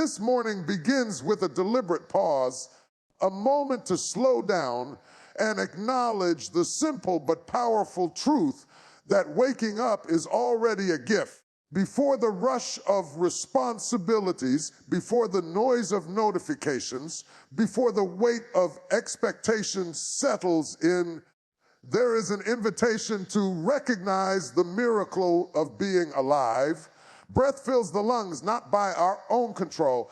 This morning begins with a deliberate pause, a moment to slow down and acknowledge the simple but powerful truth that waking up is already a gift. Before the rush of responsibilities, before the noise of notifications, before the weight of expectation settles in, there is an invitation to recognize the miracle of being alive. Breath fills the lungs, not by our own control,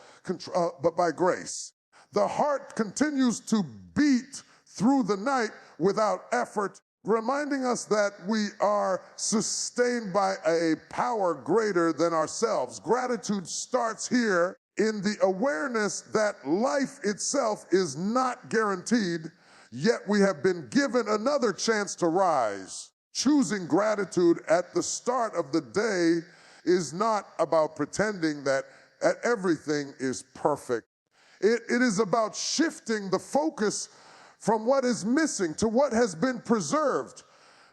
but by grace. The heart continues to beat through the night without effort, reminding us that we are sustained by a power greater than ourselves. Gratitude starts here in the awareness that life itself is not guaranteed, yet we have been given another chance to rise. Choosing gratitude at the start of the day is not about pretending that everything is perfect. It is about shifting the focus from what is missing to what has been preserved.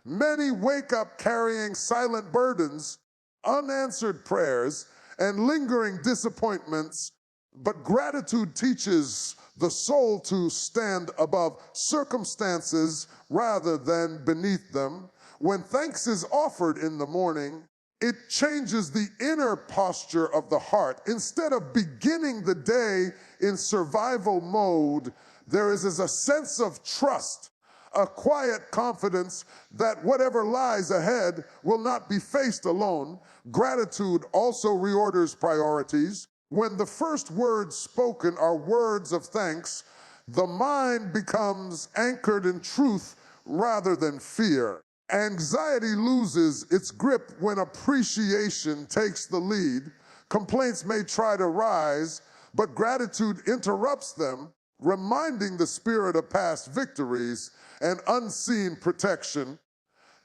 Many wake up carrying silent burdens, unanswered prayers, and lingering disappointments, but gratitude teaches the soul to stand above circumstances rather than beneath them. When thanks is offered in the morning, it changes the inner posture of the heart. Instead of beginning the day in survival mode, there is a sense of trust, a quiet confidence that whatever lies ahead will not be faced alone. Gratitude also reorders priorities. When the first words spoken are words of thanks, the mind becomes anchored in truth rather than fear. Anxiety loses its grip when appreciation takes the lead. Complaints may try to rise, but gratitude interrupts them, reminding the spirit of past victories and unseen protection.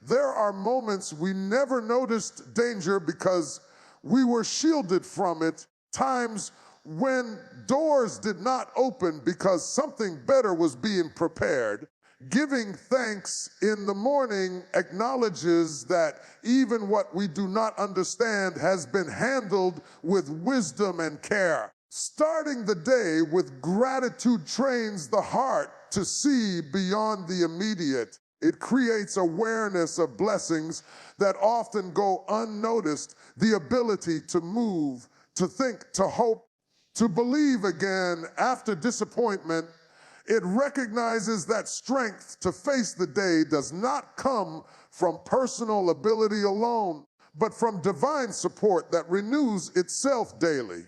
There are moments we never noticed danger because we were shielded from it, times when doors did not open because something better was being prepared. Giving thanks in the morning acknowledges that even what we do not understand has been handled with wisdom and care. Starting the day with gratitude trains the heart to see beyond the immediate. It creates awareness of blessings that often go unnoticed, the ability to move, to think, to hope, to believe again after disappointment. It recognizes that strength to face the day does not come from personal ability alone, but from divine support that renews itself daily.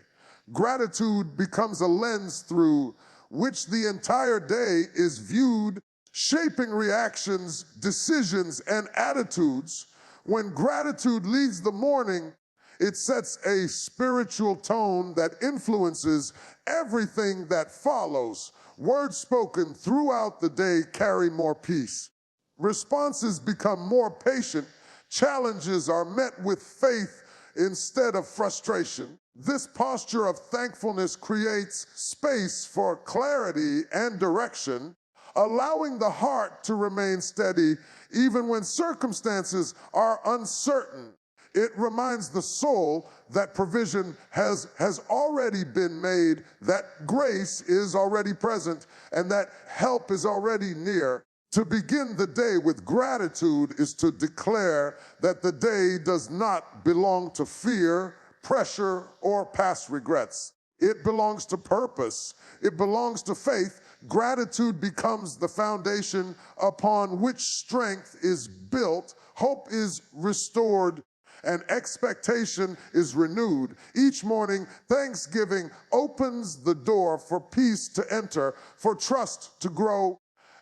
Gratitude becomes a lens through which the entire day is viewed, shaping reactions, decisions, and attitudes. When gratitude leads the morning, it sets a spiritual tone that influences everything that follows. Words spoken throughout the day carry more peace. Responses become more patient. Challenges are met with faith instead of frustration. This posture of thankfulness creates space for clarity and direction, allowing the heart to remain steady even when circumstances are uncertain. It reminds the soul that provision has already been made, that grace is already present, and that help is already near. To begin the day with gratitude is to declare that the day does not belong to fear, pressure, or past regrets. It belongs to purpose. It belongs to faith. Gratitude becomes the foundation upon which strength is built, hope is restored, and expectation is renewed. Each morning, thanksgiving opens the door for peace to enter, for trust to grow,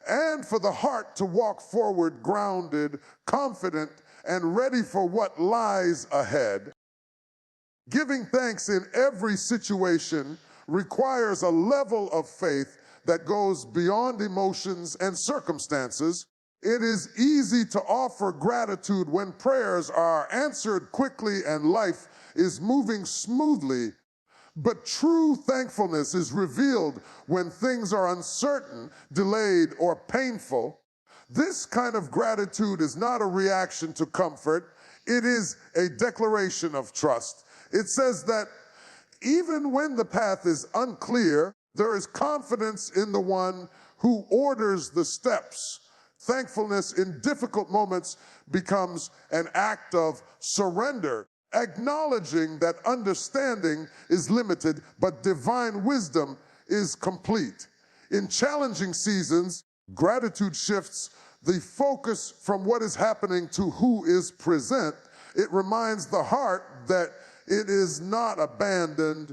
and for the heart to walk forward grounded, confident, and ready for what lies ahead. Giving thanks in every situation requires a level of faith that goes beyond emotions and circumstances. It is easy to offer gratitude when prayers are answered quickly and life is moving smoothly. But true thankfulness is revealed when things are uncertain, delayed, or painful. This kind of gratitude is not a reaction to comfort. It is a declaration of trust. It says that Even when the path is unclear, there is confidence in the one who orders the steps. Thankfulness in difficult moments becomes an act of surrender, acknowledging that understanding is limited, but divine wisdom is complete. In challenging seasons, gratitude shifts the focus from what is happening to who is present. It reminds the heart that it is not abandoned,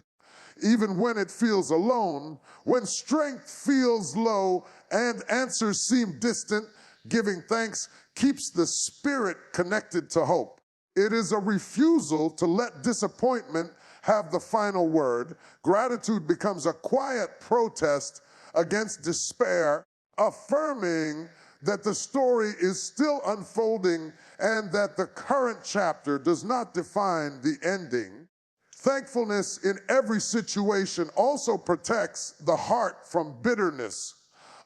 even when it feels alone. When strength feels low and answers seem distant, giving thanks keeps the spirit connected to hope. It is a refusal to let disappointment have the final word. Gratitude becomes a quiet protest against despair, affirming that the story is still unfolding and that the current chapter does not define the ending. Thankfulness in every situation also protects the heart from bitterness.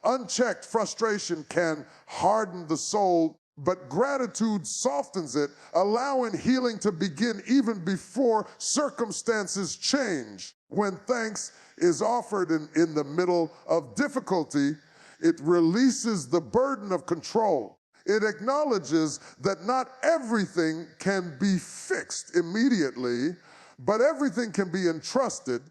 Unchecked frustration can harden the soul, but gratitude softens it, allowing healing to begin even before circumstances change. When thanks is offered in the middle of difficulty, it releases the burden of control. It acknowledges that not everything can be fixed immediately, but everything can be entrusted.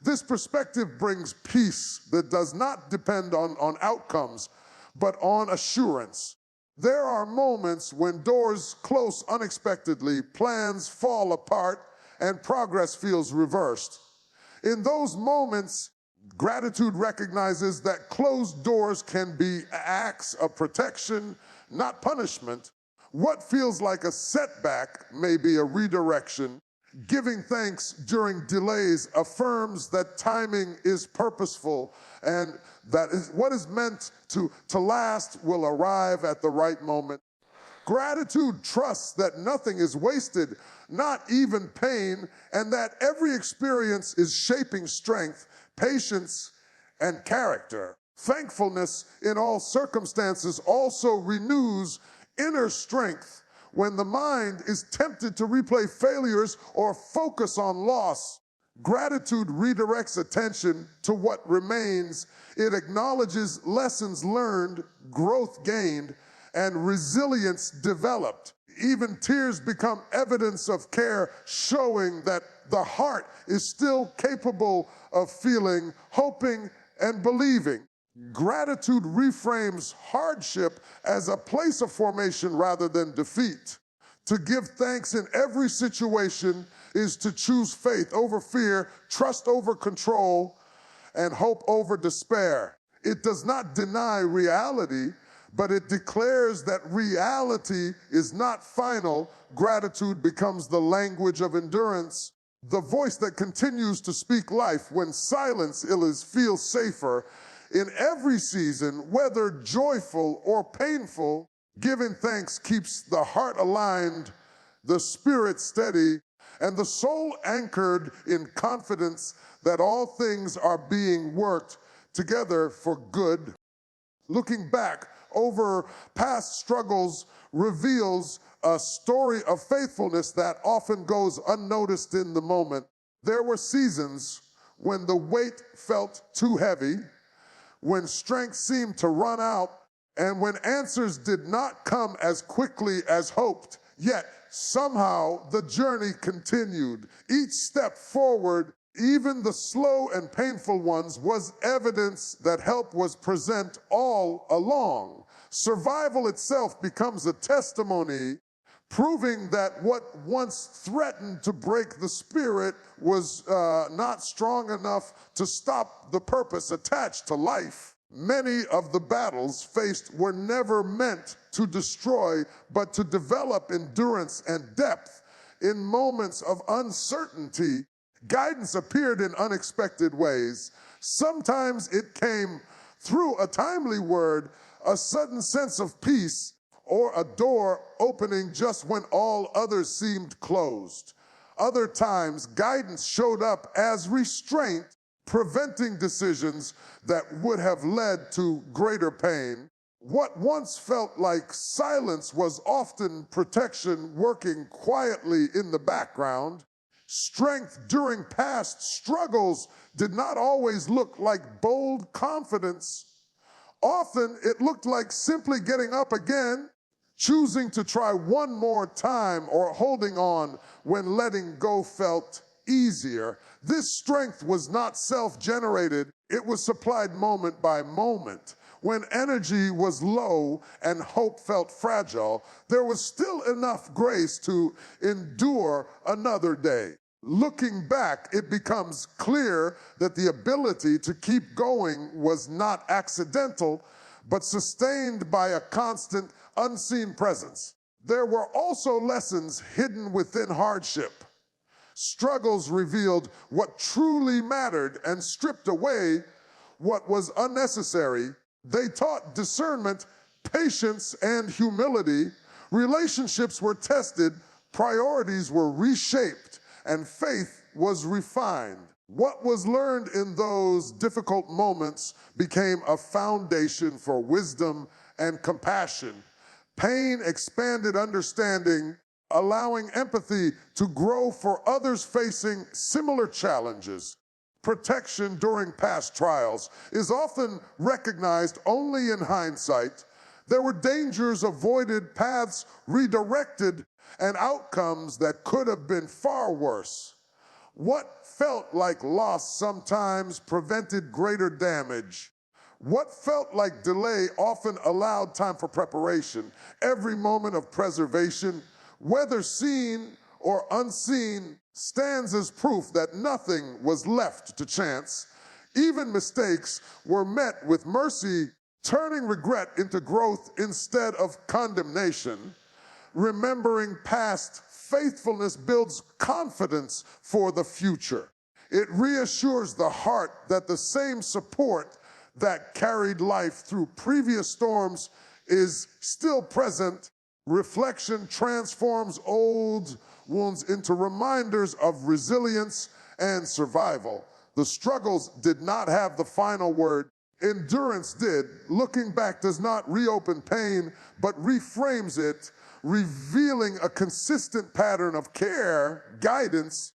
This perspective brings peace that does not depend on outcomes, but on assurance. There are moments when doors close unexpectedly, plans fall apart, and progress feels reversed. In those moments, gratitude recognizes that closed doors can be acts of protection, not punishment. What feels like a setback may be a redirection. Giving thanks during delays affirms that timing is purposeful and that what is meant to last will arrive at the right moment. Gratitude trusts that nothing is wasted, not even pain, and that every experience is shaping strength, patience, and character. Thankfulness in all circumstances also renews inner strength. When the mind is tempted to replay failures or focus on loss, gratitude redirects attention to what remains. It acknowledges lessons learned, growth gained, and resilience developed. Even tears become evidence of care, showing that the heart is still capable of feeling, hoping, and believing. Gratitude reframes hardship as a place of formation rather than defeat. To give thanks in every situation is to choose faith over fear, trust over control, and hope over despair. It does not deny reality, but it declares that reality is not final. Gratitude becomes the language of endurance, the voice that continues to speak life when silence feels safer. In every season, whether joyful or painful, giving thanks keeps the heart aligned, the spirit steady, and the soul anchored in confidence that all things are being worked together for good. Looking back over past struggles reveals a story of faithfulness that often goes unnoticed in the moment. There were seasons when the weight felt too heavy, when strength seemed to run out, and when answers did not come as quickly as hoped, yet somehow the journey continued. Each step forward, even the slow and painful ones, was evidence that help was present all along. Survival itself becomes a testimony, proving that what once threatened to break the spirit was not strong enough to stop the purpose attached to life. Many of the battles faced were never meant to destroy, but to develop endurance and depth. In moments of uncertainty, guidance appeared in unexpected ways. Sometimes it came through a timely word, a sudden sense of peace, or a door opening just when all others seemed closed. Other times, guidance showed up as restraint, preventing decisions that would have led to greater pain. What once felt like silence was often protection working quietly in the background. Strength during past struggles did not always look like bold confidence. Often it looked like simply getting up again, choosing to try one more time, or holding on when letting go felt easier. This strength was not self-generated. It was supplied moment by moment. When energy was low and hope felt fragile, there was still enough grace to endure another day. Looking back, it becomes clear that the ability to keep going was not accidental, but sustained by a constant, unseen presence. There were also lessons hidden within hardship. Struggles revealed what truly mattered and stripped away what was unnecessary. They taught discernment, patience, and humility. Relationships were tested, priorities were reshaped, and faith was refined. What was learned in those difficult moments became a foundation for wisdom and compassion. Pain expanded understanding, allowing empathy to grow for others facing similar challenges. Protection during past trials is often recognized only in hindsight. There were dangers avoided, paths redirected, and outcomes that could have been far worse. What felt like loss sometimes prevented greater damage. What felt like delay often allowed time for preparation. Every moment of preservation, whether seen or unseen, stands as proof that nothing was left to chance. Even mistakes were met with mercy, turning regret into growth instead of condemnation. Remembering past faithfulness builds confidence for the future. It reassures the heart that the same support that carried life through previous storms is still present. Reflection transforms old wounds into reminders of resilience and survival. The struggles did not have the final word. Endurance did. Looking back does not reopen pain, but reframes it, revealing a consistent pattern of care, guidance,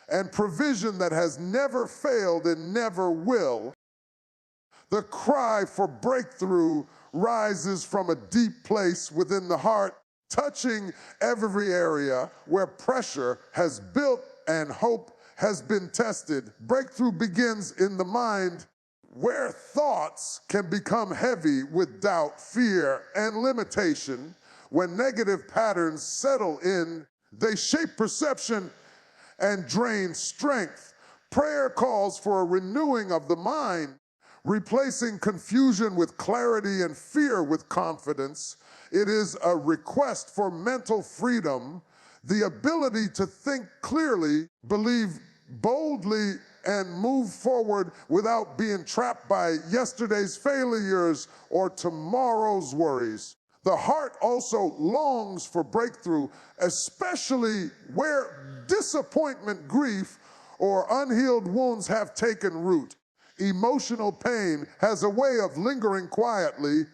and provision that has never failed and never will. The cry for breakthrough rises from a deep place within the heart, touching every area where pressure has built and hope has been tested. Breakthrough begins in the mind, where thoughts can become heavy with doubt, fear, and limitation. When negative patterns settle in, they shape perception and drain strength. Prayer calls for a renewing of the mind, replacing confusion with clarity and fear with confidence. It is a request for mental freedom, the ability to think clearly, believe boldly, and move forward without being trapped by yesterday's failures or tomorrow's worries. The heart also longs for breakthrough, especially where disappointment, grief, or unhealed wounds have taken root. Emotional pain has a way of lingering quietly,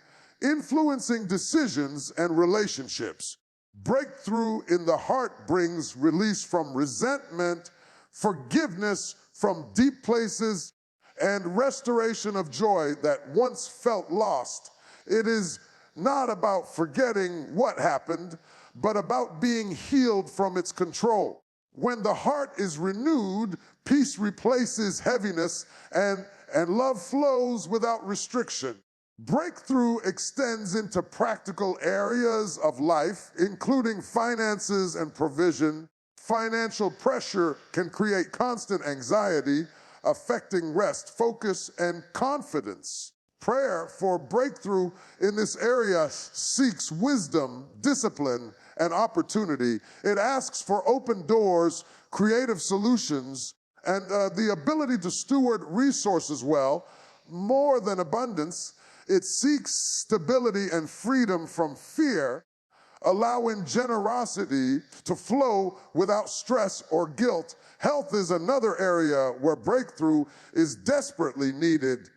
influencing decisions and relationships. Breakthrough in the heart brings release from resentment, forgiveness from deep places, and restoration of joy that once felt lost. It is not about forgetting what happened, but about being healed from its control. When the heart is renewed, peace replaces heaviness and love flows without restriction. Breakthrough extends into practical areas of life, including finances and provision. Financial pressure can create constant anxiety, affecting rest, focus, and confidence. Prayer for breakthrough in this area seeks wisdom, discipline, and opportunity. It asks for open doors, creative solutions, and the ability to steward resources well. More than abundance, it seeks stability and freedom from fear, allowing generosity to flow without stress or guilt. Health is another area where breakthrough is desperately needed.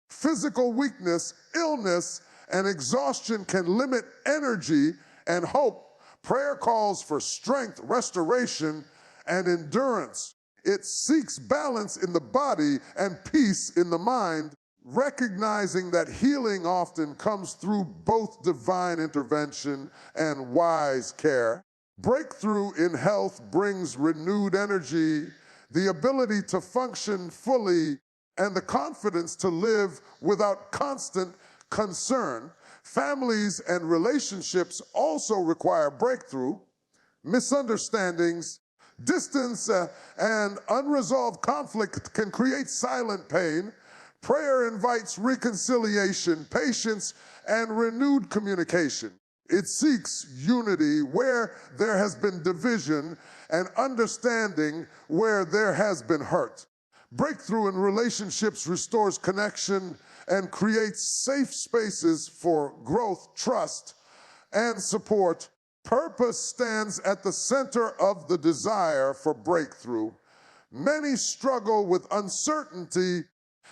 Physical weakness, illness, and exhaustion can limit energy and hope. Prayer calls for strength, restoration, and endurance. It seeks balance in the body and peace in the mind, recognizing that healing often comes through both divine intervention and wise care. Breakthrough in health brings renewed energy, the ability to function fully, and the confidence to live without constant concern. Families and relationships also require breakthrough. Misunderstandings, distance, and unresolved conflict can create silent pain. Prayer invites reconciliation, patience, and renewed communication. It seeks unity where there has been division and understanding where there has been hurt. Breakthrough in relationships restores connection and creates safe spaces for growth, trust, and support. Purpose stands at the center of the desire for breakthrough. Many struggle with uncertainty,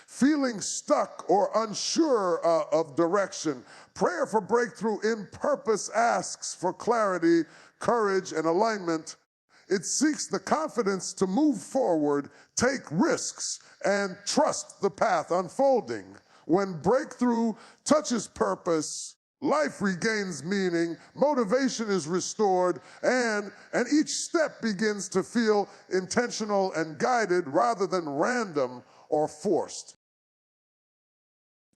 feeling stuck or unsure of direction. Prayer for breakthrough in purpose asks for clarity, courage, and alignment. It seeks the confidence to move forward, take risks, and trust the path unfolding. When breakthrough touches purpose, life regains meaning, motivation is restored, and each step begins to feel intentional and guided rather than random or forced.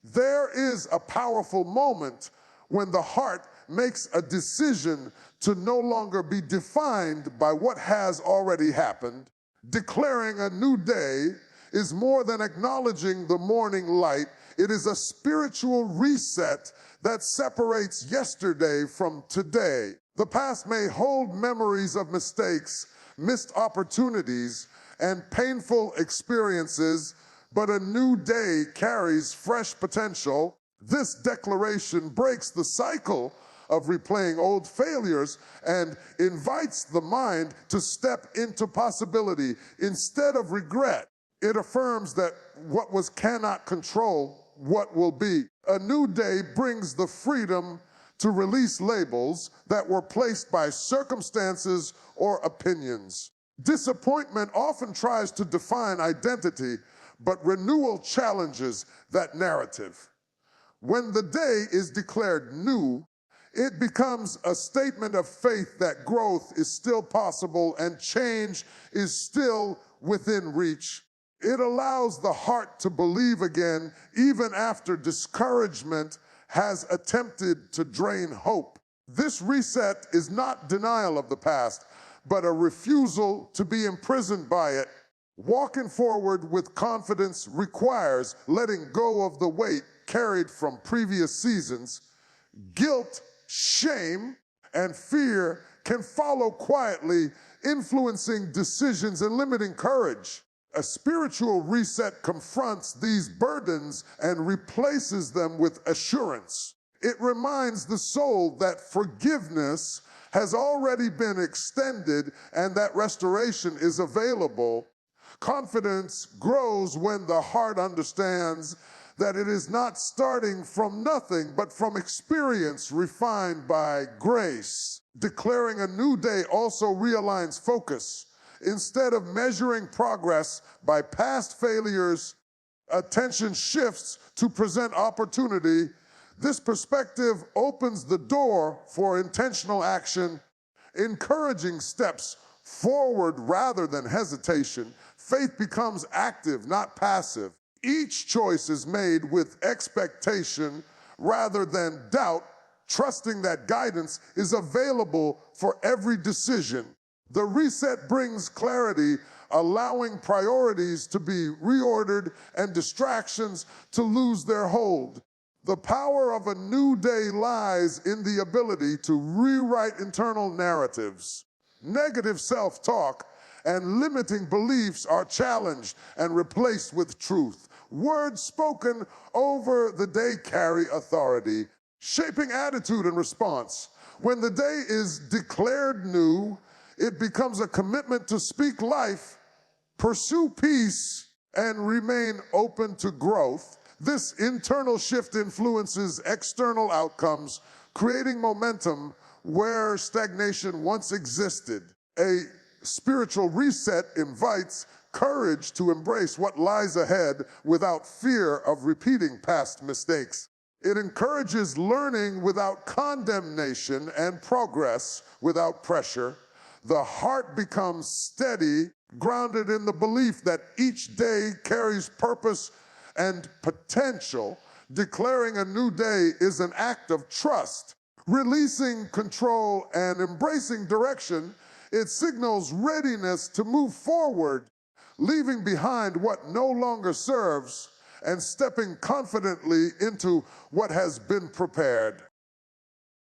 There is a powerful moment when the heart makes a decision to no longer be defined by what has already happened. Declaring a new day is more than acknowledging the morning light. It is a spiritual reset that separates yesterday from today. The past may hold memories of mistakes, missed opportunities, and painful experiences, but a new day carries fresh potential. This declaration breaks the cycle of replaying old failures and invites the mind to step into possibility instead of regret. It affirms that what was cannot control what will be. A new day brings the freedom to release labels that were placed by circumstances or opinions. Disappointment often tries to define identity, but renewal challenges that narrative. When the day is declared new, it becomes a statement of faith that growth is still possible and change is still within reach. It allows the heart to believe again, even after discouragement has attempted to drain hope. This reset is not denial of the past, but a refusal to be imprisoned by it. Walking forward with confidence requires letting go of the weight carried from previous seasons. Guilt, shame, and fear can follow quietly, influencing decisions and limiting courage. A spiritual reset confronts these burdens and replaces them with assurance. It reminds the soul that forgiveness has already been extended and that restoration is available. Confidence grows when the heart understands that it is not starting from nothing, but from experience refined by grace. Declaring a new day also realigns focus. Instead of measuring progress by past failures, attention shifts to present opportunity. This perspective opens the door for intentional action, encouraging steps forward rather than hesitation. Faith becomes active, not passive. Each choice is made with expectation rather than doubt, trusting that guidance is available for every decision. The reset brings clarity, allowing priorities to be reordered and distractions to lose their hold. The power of a new day lies in the ability to rewrite internal narratives. Negative self-talk and limiting beliefs are challenged and replaced with truth. Words spoken over the day carry authority, shaping attitude and response. When the day is declared new, it becomes a commitment to speak life, pursue peace, and remain open to growth. This internal shift influences external outcomes, creating momentum where stagnation once existed. A Spiritual reset invites courage to embrace what lies ahead without fear of repeating past mistakes. It encourages learning without condemnation and progress without pressure. The heart becomes steady, grounded in the belief that each day carries purpose and potential. Declaring a new day is an act of trust. Releasing control and embracing direction, it signals readiness to move forward, leaving behind what no longer serves and stepping confidently into what has been prepared.